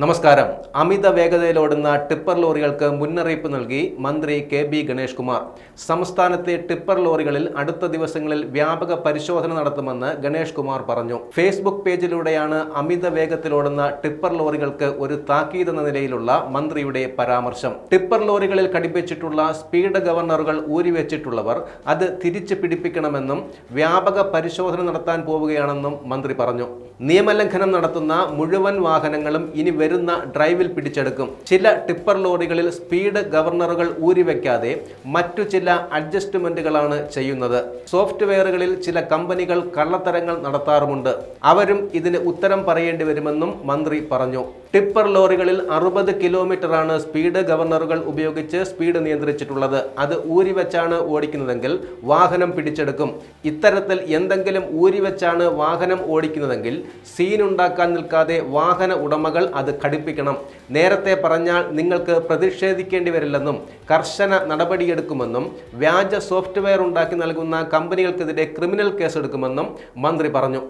നമസ്കാരം. അമിത വേഗതയിലോടുന്ന ടിപ്പർ ലോറികൾക്ക് മുന്നറിയിപ്പ് നൽകി മന്ത്രി കെ.ബി. ഗണേഷ് കുമാർ. സംസ്ഥാനത്തെ ടിപ്പർ ലോറികളിൽ അടുത്ത ദിവസങ്ങളിൽ വ്യാപക പരിശോധന നടത്തുമെന്ന് ഗണേഷ് കുമാർ പറഞ്ഞു. ഫേസ്ബുക്ക് പേജിലൂടെയാണ് അമിത വേഗത്തിലോടുന്ന ടിപ്പർ ലോറികൾക്ക് ഒരു താക്കീത് എന്ന നിലയിലുള്ള മന്ത്രിയുടെ പരാമർശം. ടിപ്പർ ലോറികളിൽ ഘടിപ്പിച്ചിട്ടുള്ള സ്പീഡ് ഗവർണറുകൾ ഊരിവെച്ചിട്ടുള്ളവർ അത് തിരിച്ചു പിടിപ്പിക്കണമെന്നും വ്യാപക പരിശോധന നടത്താൻ പോവുകയാണെന്നും മന്ത്രി പറഞ്ഞു. നിയമലംഘനം നടത്തുന്ന മുഴുവൻ വാഹനങ്ങളും ഇനി വരുന്ന ഡ്രൈവിൽ പിടിച്ചെടുക്കും. ചില ടിപ്പർ ലോറികളിൽ സ്പീഡ് ഗവർണറുകൾ ഊരിവെക്കാതെ മറ്റു ചില അഡ്ജസ്റ്റ്മെന്റുകളാണ് ചെയ്യുന്നത്. സോഫ്റ്റ്വെയറുകളിൽ ചില കമ്പനികൾ കള്ളത്തരങ്ങൾ നടത്താറുമുണ്ട്. അവരും ഇതിന് ഉത്തരം പറയേണ്ടി വരുമെന്നും മന്ത്രി പറഞ്ഞു. ടിപ്പർ ലോറികളിൽ 60 കിലോമീറ്ററാണ് സ്പീഡ് ഗവർണറുകൾ ഉപയോഗിച്ച് സ്പീഡ് നിയന്ത്രിച്ചിട്ടുള്ളത്. അത് ഊരിവെച്ചാണ് ഓടിക്കുന്നതെങ്കിൽ വാഹനം പിടിച്ചെടുക്കും. ഇത്തരത്തിൽ എന്തെങ്കിലും ഊരിവെച്ചാണ് വാഹനം ഓടിക്കുന്നതെങ്കിൽ സീനുണ്ടാക്കാൻ നിൽക്കാതെ വാഹന ഉടമകൾ അത് ഘടിപ്പിക്കണം. നേരത്തെ പറഞ്ഞാൽ നിങ്ങൾക്ക് പ്രതിഷേധിക്കേണ്ടി വരില്ലെന്നും കർശന നടപടിയെടുക്കുമെന്നും വ്യാജ സോഫ്റ്റ്വെയർ ഉണ്ടാക്കി നൽകുന്ന കമ്പനികൾക്കെതിരെ ക്രിമിനൽ കേസെടുക്കുമെന്നും മന്ത്രി പറഞ്ഞു.